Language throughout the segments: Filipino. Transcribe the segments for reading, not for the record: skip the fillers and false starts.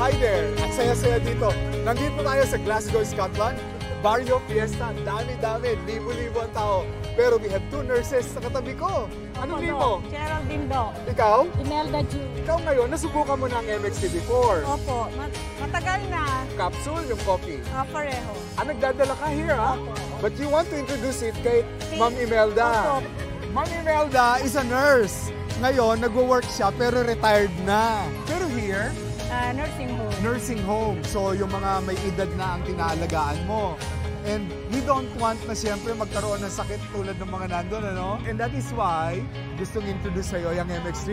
Hi there! Ang saya-saya dito. Nandito tayo sa Glasgow, Scotland. Barrio Fiesta, dami-dami, libo-libo ang tao. Pero we have two nurses sa katabi ko. Anong name mo? Geraldine Do. Ikaw? Imelda Ju. Ikaw ngayon, nasubukan mo na ang MXT before. Opo, matagal na. Capsule, yung coffee. Pareho. Nagdadala ka here, ha? Opo. But you want to introduce it kay Ma'am Imelda. Opo. Ma'am Imelda is a nurse. Ngayon, nagwo-work siya pero retired na. Pero here, Nursing home. nursing home. So, yung mga may edad na ang tinaalagaan mo. And we don't want na siyempre magkaroon ng sakit tulad ng mga nandun, ano? And that is why gustong introduce sa'yo yung MX3.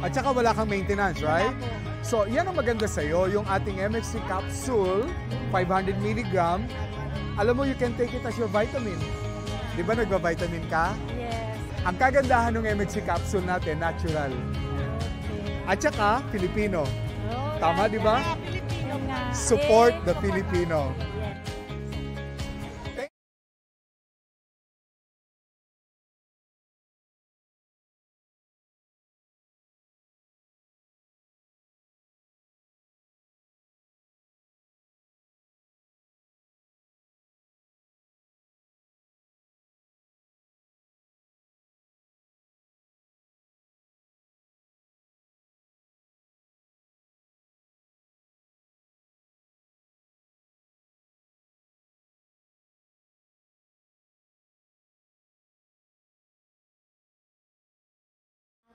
At saka wala kang maintenance, right? So, yan ang maganda sa'yo, yung ating MX3 capsule, 500 mg. Alam mo, you can take it as your vitamin. Di ba nagba-vitamin ka? Yes. Ang kagandahan ng MX3 capsule natin, natural. Okay. At saka, Filipino. Oh, Tama, di ba? Filipino nga. Support the Filipino.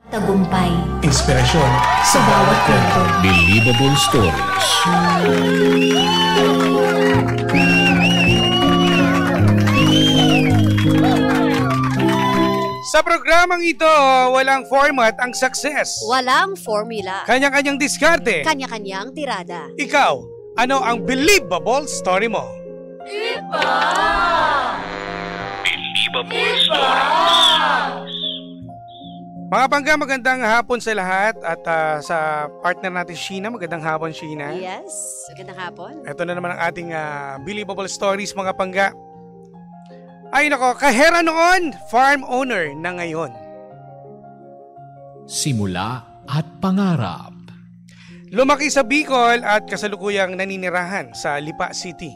Tagumpay. Inspirasyon sa bawat kwento. Believable stories. Sa programang ito, walang format ang success. Walang formula. Kanya-kanyang diskarte. Kanya-kanyang tirada. Ikaw, ano ang believable story mo? Believable stories. Mga pangga, magandang hapon sa lahat at sa partner natin, Sheena. Magandang hapon, Sheena. Yes. Magandang hapon. Ito na naman ang ating believable stories, mga pangga. Ay nako, kahera noon, farm owner na ngayon. Simula at pangarap. Lumaki sa Bicol at kasalukuyang naninirahan sa Lipa City.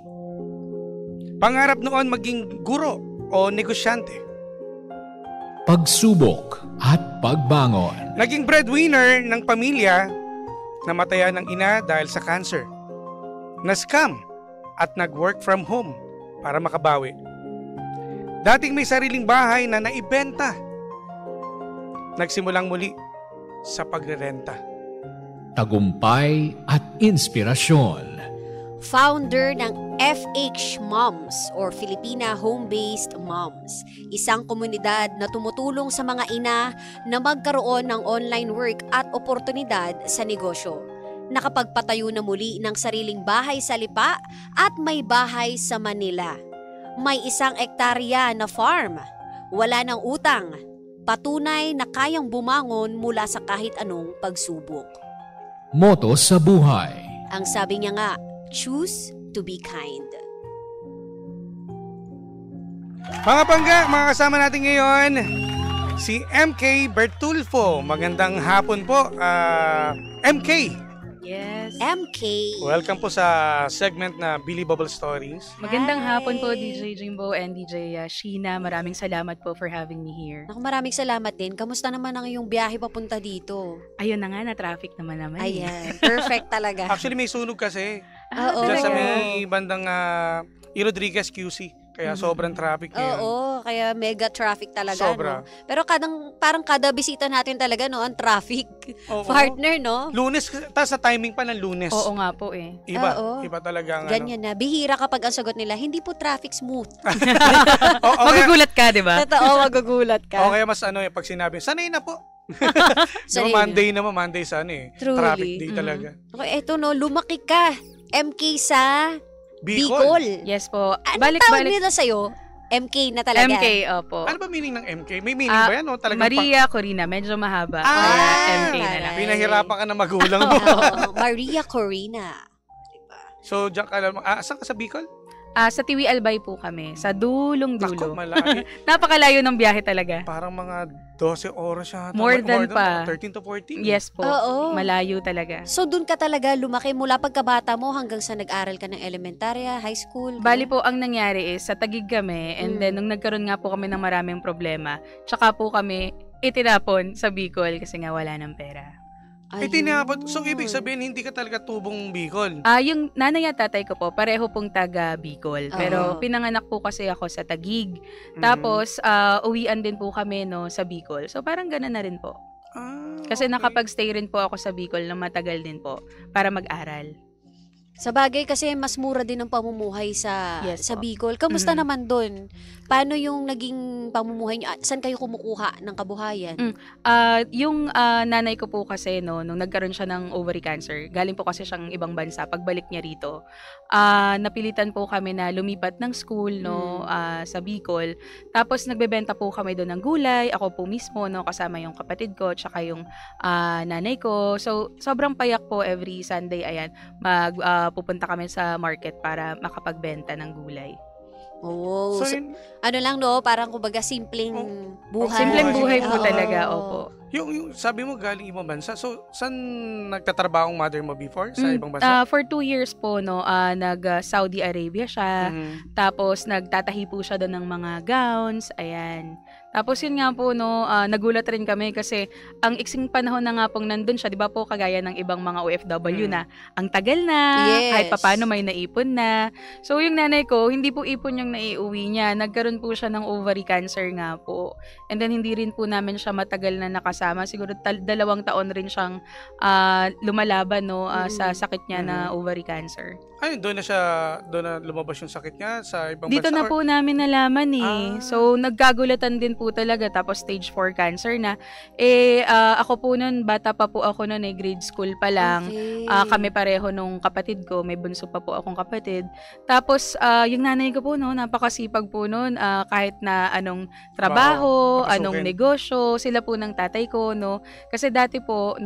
Pangarap noon maging guro o negosyante. Pagsubok at pagbangon. Naging breadwinner ng pamilya, namatayan ng ina dahil sa cancer. Na-scam at nag-work from home para makabawi. Dating may sariling bahay na naibenta. Nagsimulang muli sa pagrerenta. Tagumpay at inspirasyon. Founder ng FH Moms or Filipina Home-Based Moms. Isang komunidad na tumutulong sa mga ina na magkaroon ng online work at oportunidad sa negosyo. Nakapagpatayo na muli ng sariling bahay sa Lipa at may bahay sa Manila. May 1 hektarya na farm. Wala ng utang. Patunay na kayang bumangon mula sa kahit anong pagsubok. Moto sa buhay. Ang sabi niya nga, choose to be kind. Mga pangga, mga kasama natin ngayon, si MK Bertulfo. Magandang hapon po, MK. Yes. MK. Welcome po sa segment na Believable Stories. Magandang Hi. hapon po, DJ Jimbo and DJ Sheena. Maraming salamat po for having me here. Naku, maraming salamat din. Kamusta naman ang iyong biyahe papunta dito? Ayun na nga, na-traffic naman. Ayan, perfect talaga. Actually, may sunog kasi. Oo. Diyan sa talaga? may bandang E. Rodriguez QC. Kaya sobrang traffic ngayon. Oo, kaya mega traffic talaga, Sobra. no? Pero parang kada bisita natin talaga, no, ang traffic. Oo. Partner, no? Lunes, tapos sa timing pa ng Lunes. Oo nga po eh. Iba. Oo. Iba talaga ang Ganyan na. Bihira kapag ang sagot nila, hindi po traffic smooth. Magugulat ka, di ba? Totoo, magugulat ka. O kaya mas pag sinabi, sanay na po. Sanay Diba, na. Monday naman, Monday sa Truly. traffic day talaga. Okay, eto, no, lumaki ka. MK sa Bicol. Bicol. Yes po. Anong tawag nila sa'yo? MK na talaga. MK, opo. Ano ba meaning ng MK? May meaning ba yan? O talagang Maria Corina, medyo mahaba. Ah, Kaya MK na lang. pinahirapan ka ng magulang mo. Oo, Maria Corina. So, diyan ka lang. Saan ka sa Bicol? Sa Tiwi Albay po kami, sa dulong-dulo. Ako, malayo. Napakalayo ng biyahe talaga. Parang mga 12 oras siya. More than pa. 13 to 14. Yes po, Oo. malayo talaga. So doon ka talaga lumaki mula pagkabata mo hanggang sa nag-aral ka ng elementarya, high school? Bali po, ang nangyari is, sa Taguig kami, and then nung nagkaroon nga po kami ng maraming problema, tsaka po kami itinapon sa Bicol kasi nga wala ng pera. Tinapon. So, ibig sabihin, hindi ka talaga tubong Bicol. Yung nanay at tatay ko po, pareho pong taga Bicol. Pero pinanganak po kasi ako sa Taguig. Tapos, uwian din po kami sa Bicol. So, parang gano'n na rin po. Kasi nakapag-stay rin po ako sa Bicol na matagal din po para mag-aral. Sa bagay kasi mas mura din ang pamumuhay sa Yes po. Bicol. Kamusta naman doon? Paano yung naging pamumuhay niyo? Saan kayo kumukuha ng kabuhayan? Yung nanay ko po kasi nung nagkaroon siya ng ovary cancer, galing po kasi siyang ibang bansa, pagbalik niya rito, napilitan po kami na lumipat ng school sa Bicol. Tapos nagbebenta po kami doon ng gulay, ako po mismo kasama yung kapatid ko tsaka yung nanay ko. So sobrang payak po every Sunday, ayan, pupunta kami sa market para makapagbenta ng gulay. Oh, So, so, yun, ano lang parang kumbaga simpleng buhay. Simpleng buhay po Oo. talaga, opo. yung sabi mo galing ibang bansa. So, saan nagtatrabaho ang mother mo before? Sa ibang bansa? For 2 years po, nag-Saudi Arabia siya. Tapos, nagtatahi po siya doon ng mga gowns. Ayan. Tapos, yun nga po, nagulat rin kami kasi ang iksing panahon na nga pong nandun siya, di ba po, kagaya ng ibang mga OFW na ang tagal na, Yes. kahit papano may naipon na. So, yung nanay ko, hindi po ipon yung naiuwi niya. Nagkaroon po siya ng ovary cancer nga po. And then, hindi rin po namin siya matagal na nakasama. Siguro 2 taon rin siyang lumalaban sa sakit niya na ovary cancer. Ay, doon na lumabas yung sakit niya sa ibang Dito bansa? na po namin nalaman So, nagkagulatan din po talaga. Tapos stage 4 cancer na. Ako po nun, bata pa po ako nun, grade school pa lang. Okay. Kami pareho nung kapatid ko. May bunso pa po akong kapatid. Tapos, yung nanay ko po, napakasipag po nun. Kahit na anong trabaho, Papasukin. anong negosyo, sila po ng tatay ko, Kasi dati po,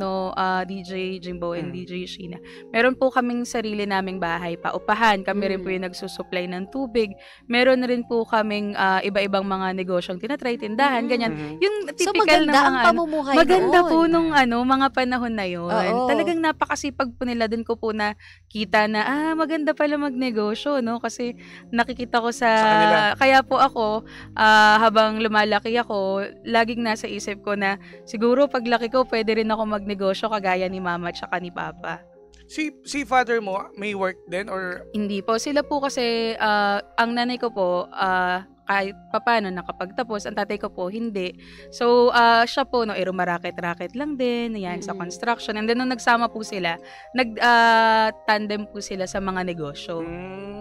DJ Jimbo and DJ Sheena, meron po kaming sarili naming bahay, paupahan. Kami rin po yung nagsusupply ng tubig. Meron rin po kaming iba-ibang mga negosyong tinatry, tindahan, ganyan. Yung So typical maganda na ang mga pamumuhay maganda noon. po nung mga panahon na yun. Oo. Talagang napakasipag po nila. Dun ko po na kita na maganda pala magnegosyo, kasi nakikita ko Sa kanila. kaya po ako habang lumalaki ako, laging nasa isip ko na siguro paglaki ko pwede rin ako magnegosyo kagaya ni mama at saka ni papa. Si father mo, may work din or Hindi po. Sila po kasi, ang nanay ko po, kahit papano nakapagtapos, ang tatay ko po hindi. So, siya po, rumaraket-raket lang din, yan, sa construction. And then, nung nagsama po sila, nag-tandem po sila sa mga negosyo.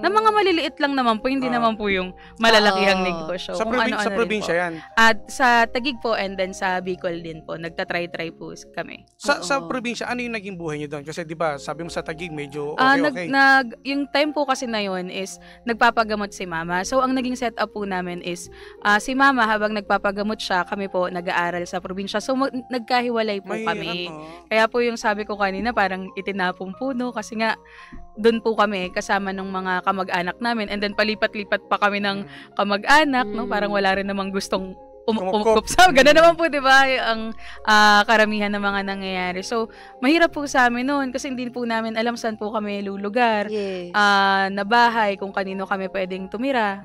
Na mga maliliit lang naman po, hindi naman po yung malalakihang negosyo. sa, Kung ano-ano sa rin probinsya po. yan? At sa Taguig po, and then sa Bicol din po, nagtatry-try po kami. Sa probinsya, ano yung naging buhay niyo doon? Kasi di ba sabi mo sa Taguig, medyo okay. Yung time po kasi na yun is nagpapagamot si mama. So, ang naging setup po namin is si mama habang nagpapagamot siya, kami po nag-aaral sa probinsya. So, nagkahiwalay po kami. Kaya po yung sabi ko kanina, parang itinapong puno kasi nga doon po kami kasama ng mga kamag-anak namin, and then palipat-lipat pa kami ng kamag-anak, parang wala rin namang gustong umukup sa gano'n naman po, 'di ba, ang karamihan ng mga nangyayari. So, mahirap po sa amin noon kasi hindi po namin alam saan po kami lulugar, Yes. na bahay, kung kanino kami pwedeng tumira.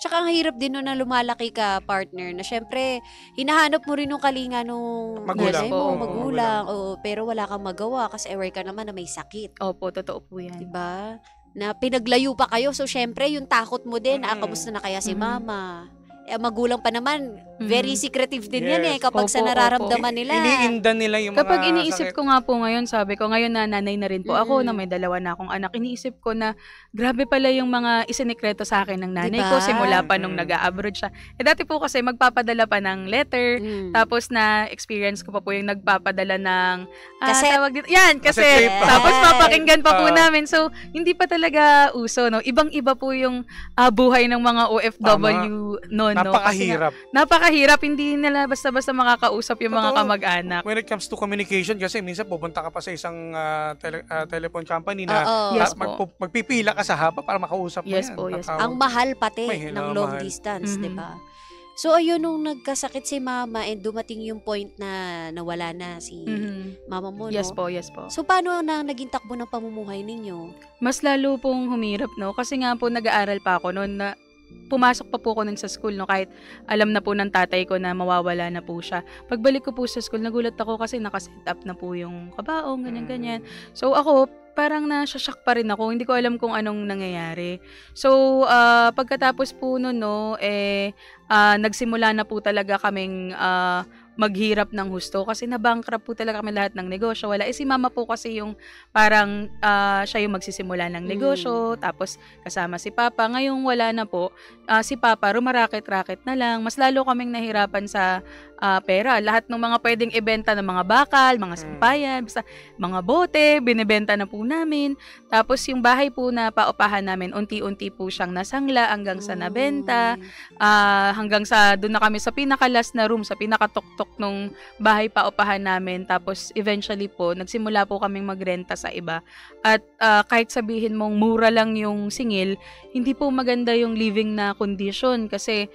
Tsaka ang hirap din nun na lumalaki ka, partner, na syempre, hinahanap mo rin yung kalinga nung Magulang. nanay mo, Oo, magulang. Oo, pero wala kang magawa kasi aware ka naman na may sakit. Opo, totoo po yan. Diba? Na pinaglayo pa kayo. So, syempre, yung takot mo din, kamusta na kaya si mama? Magulang pa naman, very secretive din yan Yes. kapag sa Opo, nararamdaman nila. Iniinda nila yung Kapag mga iniisip sakit. ko nga po ngayon, sabi ko, ngayon na nanay na rin po ako, na may 2 na akong anak, iniisip ko na grabe pala yung mga isinikreto sa akin ng nanay ko Diba? simula pa nung nag-a-abroad siya. Dati po kasi magpapadala pa ng letter, tapos na experience ko pa po yung nagpapadala ng Cassette. tawag dito. Yan, Cassette kasi tape pa. tapos Yes. papakinggan pa po namin. So, hindi pa talaga uso, Ibang-iba po yung buhay ng mga OFW noon, Kasi nga, Napakahirap. napakahirap, hindi nila basta-basta makakausap yung mga Totoo. kamag-anak. When it comes to communication, kasi minsan pupunta ka pa sa isang telephone company na Oo. Yes po. magpipila ka sa haba para makausap mo Yes yan. po, yes po. Ang mahal pati Mahal, ng long mahal. distance, Mhm. di ba? So, ayun, nung nagkasakit si mama and dumating yung point na nawala na si Mhm. mama mo, Yes no? po, yes po. So, paano na naging takbo ng pamumuhay ninyo? Mas lalo pong humirap, no? Kasi nga po nag-aaral pa ako noon na pumasok pa po ako nun sa school, no? Kahit alam na po ng tatay ko na mawawala na po siya. Pagbalik ko po sa school, nagulat ako kasi nakaset up na po yung kabaong, ganyan-ganyan. So ako, parang nasashock pa rin ako. Hindi ko alam kung anong nangyayari. So, pagkatapos po nun, no, nagsimula na po talaga kaming maghirap ng husto kasi nabankrupt po talaga kami lahat ng negosyo. Wala. Si mama po kasi yung parang siya yung magsisimula ng negosyo, tapos kasama si papa. Ngayong wala na po, si papa rumaraket-raket na lang. Mas lalo kaming nahirapan sa pera. Lahat ng mga pwedeng ibenta ng mga bakal, mga sampayan, basta mga bote, binibenta na po namin. Tapos yung bahay po na paupahan namin, unti-unti po siyang nasangla hanggang sa nabenta. Hanggang sa doon na kami sa pinaka-last na room, sa pinaka-tuktok nung bahay paupahan namin. Tapos eventually po, nagsimula po kaming magrenta sa iba. At kahit sabihin mong mura lang yung singil, hindi po maganda yung living na condition kasi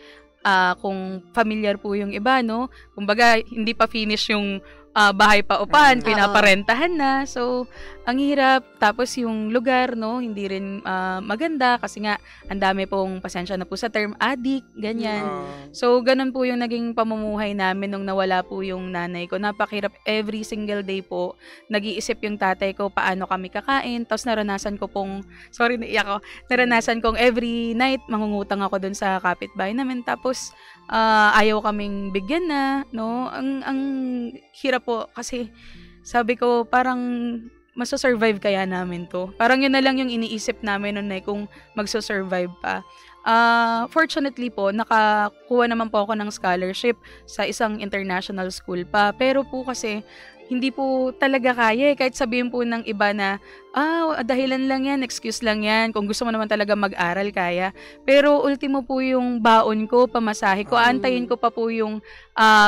kung familiar po yung iba, no? Kumbaga, hindi pa finish yung bahay paupahan, pinaparentahan na. So, ang hirap. Tapos yung lugar, no, hindi rin maganda kasi nga ang dami pong pasensya na po sa term addict, ganyan. So, ganun po yung naging pamumuhay namin nung nawala po yung nanay ko. Napakahirap every single day po. Nag-iisip yung tatay ko paano kami kakain. Tapos naranasan ko pong, sorry, naiyak ako, naranasan kong every night mangungutang ako dun sa kapitbahay namin. Tapos, ayaw kaming bigyan na, no? Ang hirap po kasi sabi ko parang masasurvive kaya namin to. Parang yun na lang yung iniisip namin nun kung magsasurvive pa. Fortunately po, nakakuha naman po ako ng scholarship sa isang international school pa. Pero po kasi hindi po talaga kaya kahit sabihin po ng iba na dahilan lang yan, excuse lang yan, kung gusto mo naman talaga mag-aral kaya. Pero ultimo po yung baon ko, pamasahe ko, aantayin ko pa po yung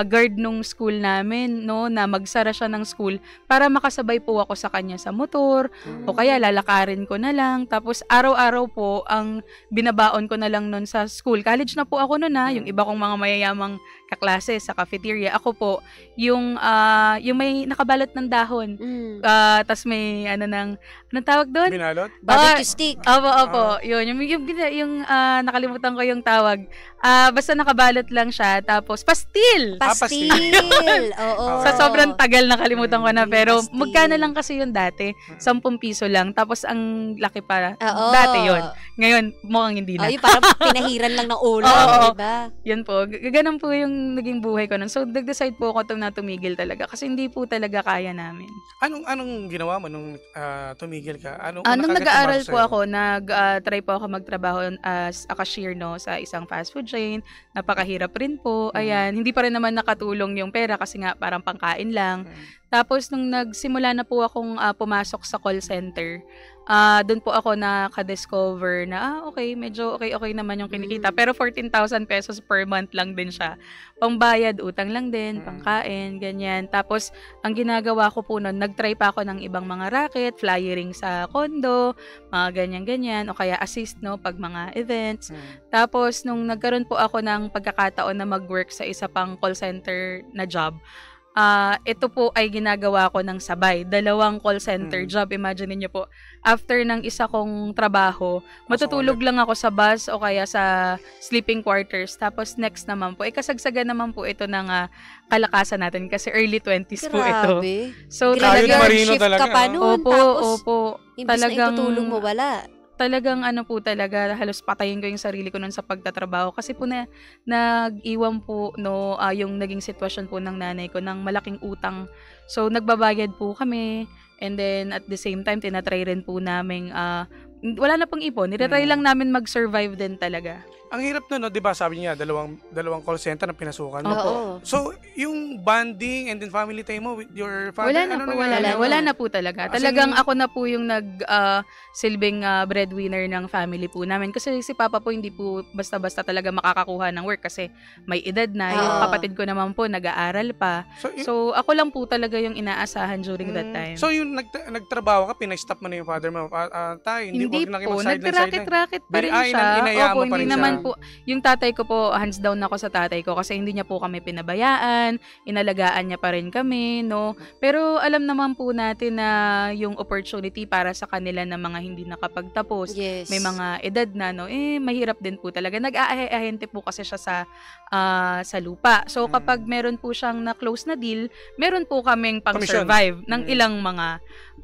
guard nung school namin, no, na magsara siya ng school para makasabay po ako sa kanya sa motor o kaya lalakarin ko na lang. Tapos araw-araw po ang binabaon ko na lang nun sa school. College na po ako nun yung iba kong mga mayayamang kaklase sa cafeteria. Ako po, yung may nakabalot ng dahon. Tas may anong tawag doon? Binalot? Barbecue stick. Opo. Yun. Yung nakalimutan ko yung tawag. Basta nakabalot lang siya. Tapos, pastil! Pastil! Oo. Sa sobrang tagal nakalimutan ko na. Pero, pastil. magkano lang kasi yun dati? 10 piso lang. Tapos, ang laki para. Oo. Dati yun. Ngayon, mukhang hindi na. Ay, parang pinahiran lang ng ulo, Oo. diba? Yun po. Ganun po yung naging buhay ko nun. So, nag-decide po ako na tumigil talaga. Kasi hindi po talaga kaya namin. Anong ginawa mo nung tumigil ka? Nung nag-aaral po ako, try po ako magtrabaho as a cashier, no, sa isang fast food chain. Napakahirap rin po. Ayan, hindi pa rin naman nakatulong yung pera kasi nga parang pangkain lang. Tapos nung nagsimula na po akong pumasok sa call center, doon po ako nakadiscover na okay, medyo okay naman yung kinikita. Pero 14,000 pesos per month lang din siya. Pangbayad, utang lang din, pangkain, ganyan. Tapos ang ginagawa ko po noon, nagtry pa ako ng ibang mga racket, flyering sa condo, mga ganyan-ganyan, o kaya assist, no, pag mga events. Tapos nung nagkaroon po ako ng pagkakataon na mag-work sa isa pang call center na job, ito po ay ginagawa ko ng sabay. 2 call center job. Imagine niyo po, after ng isa kong trabaho, matutulog lang ako sa bus o kaya sa sleeping quarters. Tapos next naman po, kasagsagan naman po ito ng kalakasan natin kasi early 20s po ito. Grabe. So, Graveyard Graveyard shift talaga, ka pa nun. Opo. Imbis na itutulong mo, wala. Talagang po talaga, halos patayin ko yung sarili ko nun sa pagtatrabaho kasi po nag-iwan po, no, yung naging sitwasyon po ng nanay ko ng malaking utang. So, nagbabayad po kami and then at the same time, tinatry rin po namin, wala na pang ipon, nitatry lang namin mag-survive din talaga. Ang hirap no, 'di ba? Sabi niya, dalawang call center na pinasukan mo. Oo. So, yung bonding and then family time mo with your father, Wala na po, wala na po talaga. Talagang ako na po yung silbing breadwinner ng family po namin. Kasi si Papa po hindi po basta-basta talaga makakakuha ng work kasi may edad na. Yung kapatid ko naman po nag-aaral pa. So, ako lang po talaga yung inaasahan during that time. So, yung nagtrabaho ka, pinay-stop mo na yung father mo. Hindi po, nag-sideline. nag-racket pa rin siya. Inayaan mo Opo, pa rin hindi siya. naman po. Yung tatay ko po, hands down ako sa tatay ko kasi hindi niya po kami pinabayaan, inalagaan niya pa rin kami, no? Pero alam naman po natin na yung opportunity para sa kanila na mga hindi nakapagtapos, may mga edad na, no? Mahirap din po talaga. Nag-aahente po kasi siya sa lupa. So, kapag meron po siyang na-close na deal, meron po kaming pang-survive ng ilang mga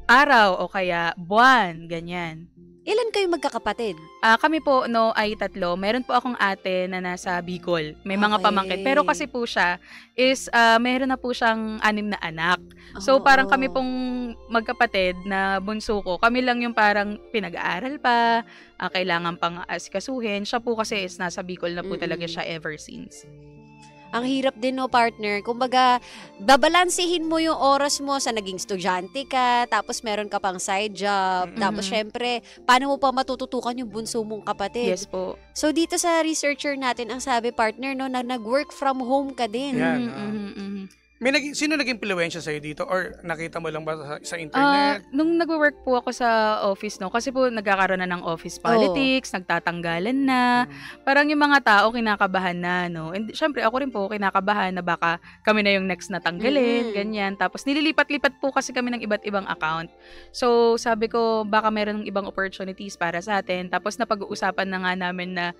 araw o kaya buwan, ganyan. Ilan kayo magkakapatid? Kami po ay 3. Meron po akong ate na nasa Bicol. May mga pamangkin. Pero kasi po siya is meron na po siyang 6 na anak. So parang kami pong magkapatid na bunso ko. Kami lang yung parang pinag-aaral pa, kailangan pang asikasuhin. Siya po kasi is nasa Bicol na po talaga siya ever since. Ang hirap din, no, partner. Kumbaga, babalansihin mo yung oras mo sa naging estudyante ka, tapos meron ka pang side job, tapos syempre, paano mo pa matututukan yung bunso mong kapatid? Yes po. So, dito sa researcher natin, ang sabi, partner, no, na nag-work from home ka din. Yan. Sino naging impluwensya sa'yo dito? Or nakita mo lang ba sa internet? Nung nag-work po ako sa office, no, kasi po nagkakaroon na ng office politics, nagtatanggalan na, parang yung mga tao kinakabahan na, no. And syempre, ako rin po kinakabahan na baka kami na yung next na tanggalin, ganyan. Tapos nililipat-lipat po kasi kami ng iba't ibang account. So, sabi ko, baka meron ng ibang opportunities para sa atin. Tapos napag-uusapan na nga namin na,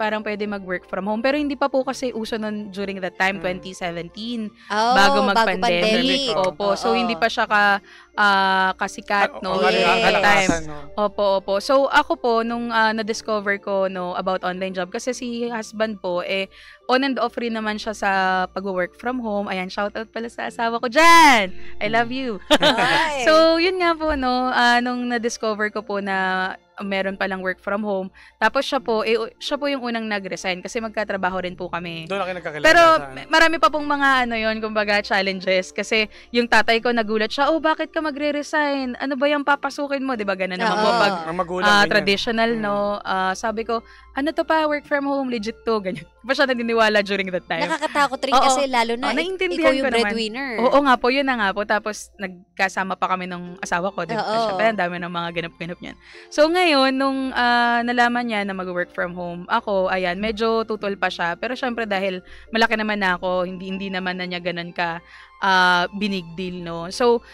parang pwede mag-work from home. Pero hindi pa po kasi uso nun during that time, 2017. Bago mag-pandemic. Opo. So, hindi pa siya kasikat, no? That time. Opo. So, ako po, nung na-discover ko, no, about online job, kasi si husband po, on and off rin naman siya sa pag-work from home. Ayan, shoutout pala sa asawa ko dyan! I love you! So, yun nga po, no, nung na-discover ko po na meron palang work from home. Tapos siya po yung unang nag-resign kasi magkatrabaho rin po kami. Doon ako nagkakilala. Pero marami pa pong mga kumbaga challenges kasi yung tatay ko nagulat siya, bakit ka magre-resign? Ano ba yung papasukin mo? 'Di ba ganun naman po pag traditional, no? Sabi ko, ano to pa, work from home, legit to, ganyan. Pa siya naniniwala during that time. Nakakatakot rin kasi lalo na ikaw yung breadwinner. Oo nga po, yun na nga po. Tapos nagkasama pa kami ng asawa ko. Siyempre, ang dami ng mga ganap-ganap niyan. So ngayon, nung nalaman niya na mag-work from home, ako, ayan, medyo tutol pa siya. Pero syempre dahil malaki naman na ako, hindi naman na niya ganun ka big deal, no? So,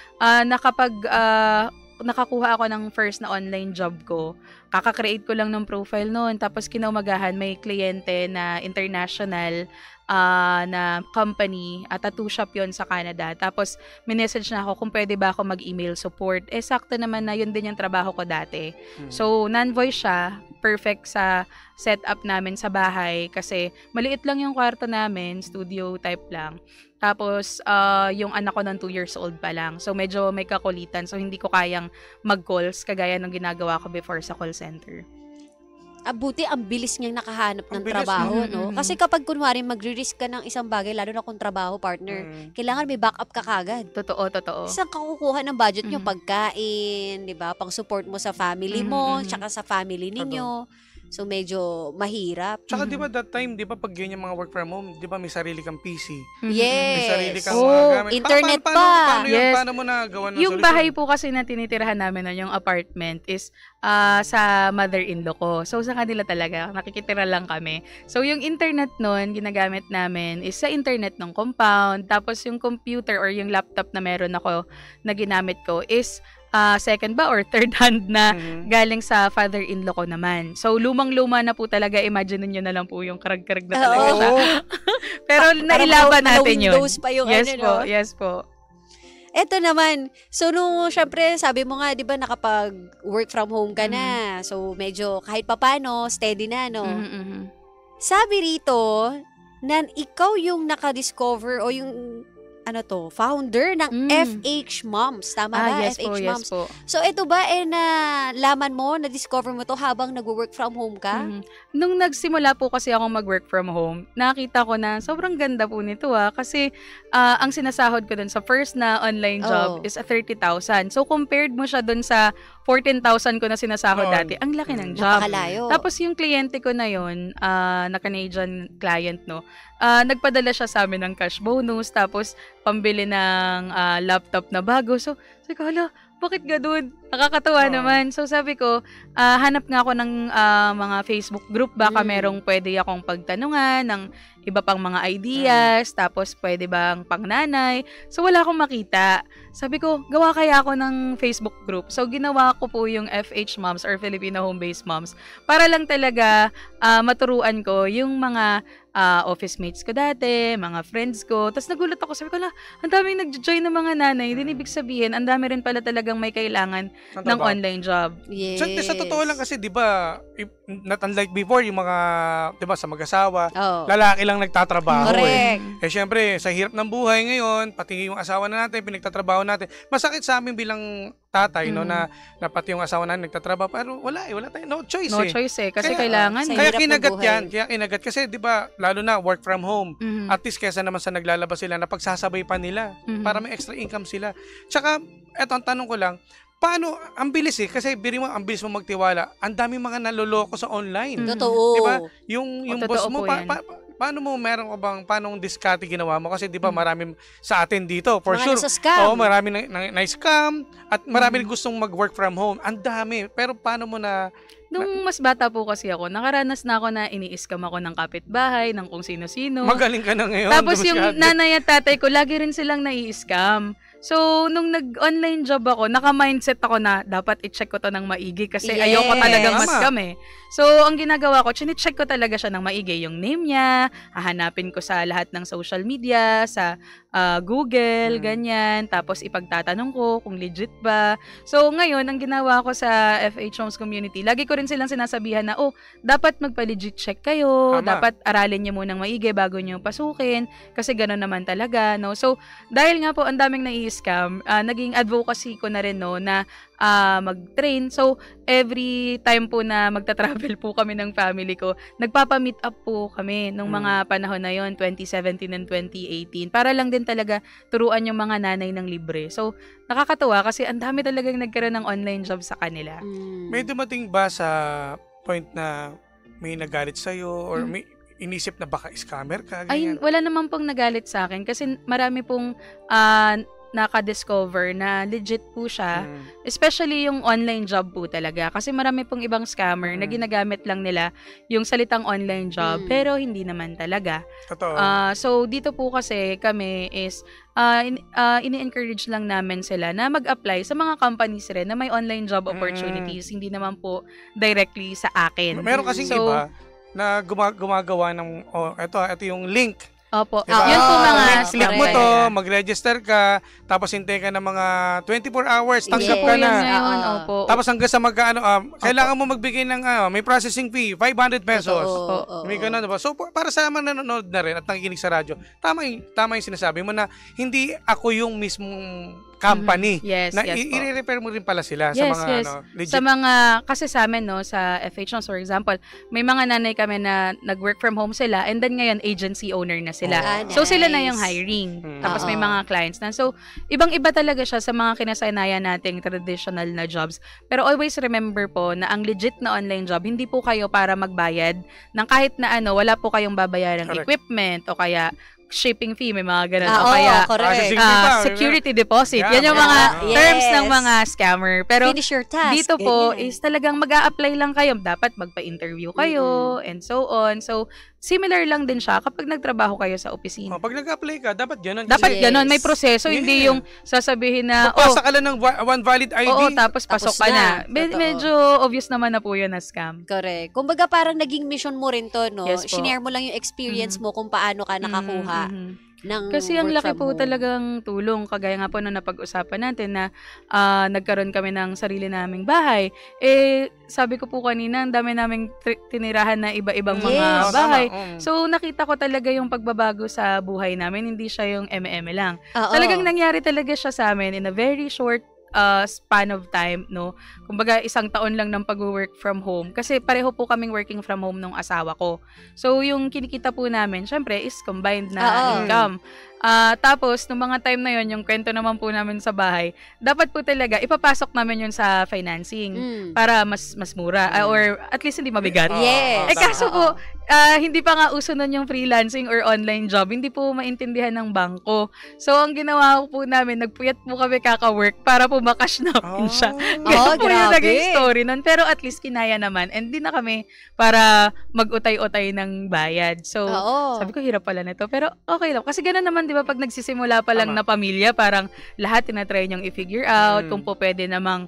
nakakuha ako ng first na online job ko. Kaka-create ko lang ng profile noon. Tapos kinaumagahan, may kliyente na international na company, tattoo shop yon sa Canada. Tapos, minessage na ako kung pwede ba ako mag-email support. Sakto naman na yun din yung trabaho ko dati. So, non-voice siya. Perfect sa setup namin sa bahay kasi maliit lang yung kwarto namin, studio type lang. Tapos, yung anak ko ng 2 years old pa lang. So, medyo may kakulitan. So, hindi ko kayang mag-calls kagaya ng ginagawa ko before sa call center. Buti ang bilis niyang nakahanap ng trabaho, no? Kasi kapag kunwari magre-risk ka ng isang bagay, lalo na kung trabaho, partner, kailangan may backup ka kagad. Totoo. Isang kakukuha ng budget niyo, pagkain, di ba? Pang support mo sa family mo, tsaka sa family ninyo. So, medyo mahirap. Tsaka di ba that time, di ba pag yun yung mga work from home, di ba may sarili kang PC? Yes. May sarili kang gamit. Internet paano yun? Paano mo nagawa ng yung solution? bahay po kasi na tinitirahan namin yung apartment is sa mother-in-law ko. So, sa kanila talaga, nakikitira lang kami. So, yung internet nun, ginagamit namin is sa internet ng compound. Tapos, yung computer or yung laptop na meron ako na ginamit ko is second ba or third hand na galing sa father-in-law ko naman. So, lumang-luma na po talaga. Imagine niyo na lang po yung karag-karag na talaga siya. Pero nailaban natin yun. Windows pa yung Yes po. Eto naman, so nung syempre sabi mo nga, di ba nakapag work from home ka na. So, medyo kahit papano, steady na, no? Sabi rito, na ikaw yung nakadiscover o yung founder ng FH Moms. Tama ba? Yes po, FH yes Moms. po. So, ito ba, nalaman mo, na-discover mo to habang nag-work from home ka? Nung nagsimula po kasi ako mag-work from home, nakita ko na sobrang ganda po nito kasi ang sinasahod ko dun sa first na online job is 30,000. So, compared mo siya dun sa 14,000 ko na sinasahod dati, ang laki ng job. Napakalayo. Tapos yung kliyente ko na yun, na Canadian client, nagpadala siya sa amin ng cash bonus, tapos pambili ng laptop na bago. So, sabi ko, hala, bakit ganun? Nakakatawa naman. So, sabi ko, hanap nga ako ng mga Facebook group. Baka merong pwede akong pagtanungan ng iba pang mga ideas. Tapos, pwede bang pangnanay? So, wala akong makita. Sabi ko, gawa kaya ako ng Facebook group. So, ginawa ko po yung FH Moms or Filipino Home-Based Moms para lang talaga maturuan ko yung mga office mates ko dati, mga friends ko. Tapos nagulat ako, sabi ko, ang daming nag-join ng mga nanay. Din ibig sabihin, ang dami rin pala talagang may kailangan ng online job. Yes. Sa totoo lang kasi, di ba, not unlike before, yung mga, di ba, sa mag-asawa, lalaki lang nagtatrabaho. Correct. Syempre, sa hirap ng buhay ngayon, pati yung asawa na natin, pinagtatrabaho natin. Masakit sa amin bilang tatay, na pati yung asawa na nagtatrabaho. Pero wala tayo, no choice No choice kasi kailangan. Kaya kinagat yan. Kaya kinagat kasi, di ba, lalo na work from home. At least kesa naman sa naglalabas sila, napagsasabay pa nila para may extra income sila. Tsaka, eto, ang tanong ko lang, paano, ang bilis kasi biri mo, ang bilis mo magtiwala. Ang daming mga naloloko sa online. Totoo. Di ba? Yung boss mo, paano mo, meron ka bang, paanong diskarte ginawa mo? Kasi di ba, marami sa atin dito, for sure. Scam. Oo, marami na-scam at marami gustong mag-work from home. Ang dami. Pero paano mo na... Nung mas bata po kasi ako, nakaranas na ako na ini-scam ako ng kapitbahay, ng kung sino-sino. Magaling ka na ngayon. Tapos yung nanay at tatay ko, lagi rin silang nai-scam. So, nung nag-online job ako, naka-mindset ako na dapat i-check ko to ng maigi kasi ayoko talagang ma-scam So, ang ginagawa ko, chine-check ko talaga siya ng maigi. Yung name niya, hahanapin ko sa lahat ng social media, sa Google, ganyan. Tapos, ipagtatanong ko kung legit ba. So, ngayon, ang ginawa ko sa FH Homes Community, lagi ko rin silang sinasabihan na, dapat magpa-legit check kayo. Dapat aralin niyo munang maigi bago niyo pasukin. Kasi gano'n naman talaga, no? So, dahil nga po, ang daming nai-scam, naging advocacy ko na rin, na mag-train. So, every time po na magta-travel po kami ng family ko, nagpapa-meet up po kami nung mga panahon na yon 2017 and 2018. Para lang din talaga turuan yung mga nanay ng libre. So, nakakatuwa kasi ang dami talagang nagkaroon ng online job sa kanila. May dumating ba sa point na may nagalit sa'yo or may inisip na baka scammer ka? Ay, wala naman pong nagalit sa akin kasi marami pong naka-discover na legit po siya. Especially yung online job po talaga. Kasi marami pong ibang scammer na ginagamit lang nila yung salitang online job pero hindi naman talaga. Totoo. So, dito po kasi kami is ini-encourage lang namin sila na mag-apply sa mga companies rin na may online job opportunities. Hindi naman po directly sa akin. Meron kasing iba na gumagawa ng, ito yung link. Opo. Diba? Yun po mga click mo to, mag-register ka, tapos hintay ka ng mga 24 hours, tanggap ka na. Ngayon, opo. Tapos hanggang sa kailangan mo magbigay ng may processing fee, 500 pesos. May ganun, diba? So, para sa mga nanonood na rin at nakikinig sa radyo, tama yung sinasabi mo na hindi ako yung mismong company. Yes, na yes po. i-refer mo rin pala sila sa mga legit. Sa mga, kasi sa amin, sa FH Homes, for example, may mga nanay kami na nag-work from home sila and then ngayon agency owner na sila. So sila na yung hiring. Tapos may mga clients na. So ibang-iba talaga siya sa mga kinasanayan nating traditional na jobs. Pero always remember po na ang legit na online job, hindi po kayo para magbayad ng kahit na wala po kayong babayarang equipment o kaya shipping fee, may mga ganun. O kaya security deposit. Yan yung mga terms ng mga scammer. Pero finish your task. Dito po is talagang mag-a-apply lang kayo. Dapat magpa-interview kayo and so on. So, similar lang din siya kapag nagtrabaho kayo sa opisina. Pag nag-apply ka, dapat ganun. Dapat ganun. May proseso. Hindi yung sasabihin na, pagpasa ka lang ng one valid ID. Oo, tapos pasok ka na. Medyo obvious naman na po yun na scam. Correct. Kumbaga parang naging mission mo rin to, no? Yes po. Shinare mo lang yung experience mo kung paano ka nakakuha. ng Kasi ang work laki from po home? talagang tulong. Kagaya nga po na napag-usapan natin na nagkaroon kami ng sarili naming bahay. Sabi ko po kanina, ang dami naming tinirahan na iba-ibang mga Yes. bahay. Tama. So, nakita ko talaga yung pagbabago sa buhay namin. Hindi siya yung eme-eme lang. Oo. Talagang nangyari talaga siya sa amin in a very short span of time, no? Kumbaga, 1 taon lang ng pag-work from home. Kasi pareho po kaming working from home nung asawa ko. So, yung kinikita po namin, syempre, is combined na Oo. income. Tapos, nung mga time na yon, yung kwento naman po namin sa bahay, dapat po talaga, ipapasok namin yun sa financing para mas mura. Or at least hindi mabigat. Yes. Kaso Oo. po, hindi pa nga uso nun yung freelancing or online job. Hindi po maintindihan ng bangko. So, ang ginawa ko po namin, nagpuyat po kami kaka-work para po makash namin siya. Ganun po yung grabe. naging story nun. Pero at least kinaya naman. And di na kami para mag-utay-utay ng bayad. So, Oo. sabi ko, hirap pala nito. Pero okay lang. Kasi gano'n naman, di ba, pag nagsisimula pa lang Tama. na pamilya, parang lahat tinatry niyong i-figure out. Kung po pwede namang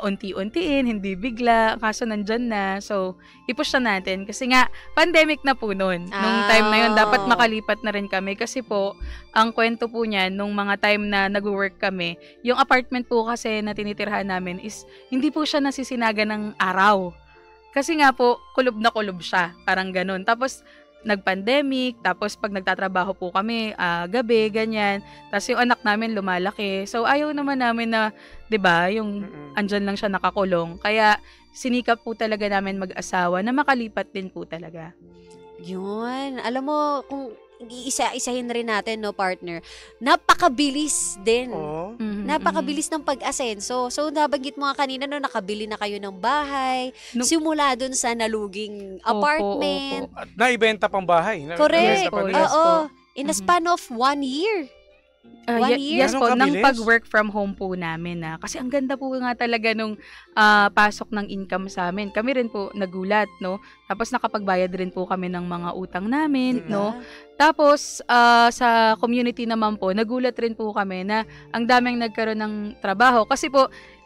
unti-untiin, hindi bigla. Kaso nandyan na. So, i-push na natin. Kasi nga, pandemic na po noon. Nung time na yun, dapat makalipat na rin kami. Kasi po, ang kwento po niyan, nung mga time na nag-work kami, yung apartment po kasi na tinitirhan namin is, hindi po siya nasisinaga ng araw. Kasi nga po, kulob na kulob siya. Parang ganun. Tapos, nag-pandemic, tapos pag nagtatrabaho po kami, gabi, ganyan. Tapos yung anak namin lumalaki. So, ayaw naman namin na, 'di ba, yung andyan lang siya nakakulong. Kaya, sinikap po talaga namin mag-asawa na makalipat din po talaga. Yun. Alam mo, kung iisa-isahin rin natin, no, partner, napakabilis din. Oo. Napakabilis ng pag-asenso. So, nabanggit mo nga kanina, no, nakabili na kayo ng bahay, No. simula dun sa naluging Opo, apartment. At naibenta pang bahay. Correct. Naibenta pa nila. Yes Oo. po. In a span of 1 year. 1 year? Yes po, Ganun nang kabilis? pag-work from home po namin na. Kasi ang ganda po nga talaga nung pasok ng income sa amin. Kami rin po nagulat, no? Tapos nakapagbayad rin po kami ng mga utang namin, Diba? no? Tapos sa community naman po, nagulat rin po kami na ang daming nagkaroon ng trabaho.